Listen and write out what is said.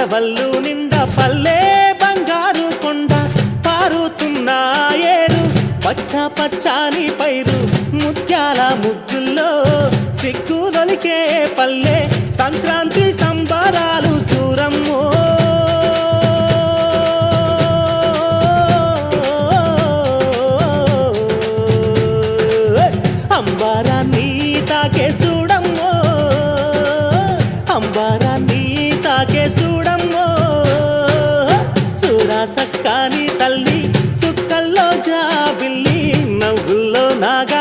పల్లవల్లు నిండా పల్లె బంగారు కొండ పారుతున్న ఏరు పచ్చ పచ్చాని పైరు ముత్యాల ముగ్గుల్లో సిగ్గులొలికే పల్లె సంక్రాంతి సంబరాలు సూరమ్మో అంబారాన్ని తాకే చూడమ్మో అంబారాన్ని తాకే చూడమ్మో చూడా సక్కాని తల్లి సుక్కల్లో జాబిల్లి నవ్వుల్లో నాగ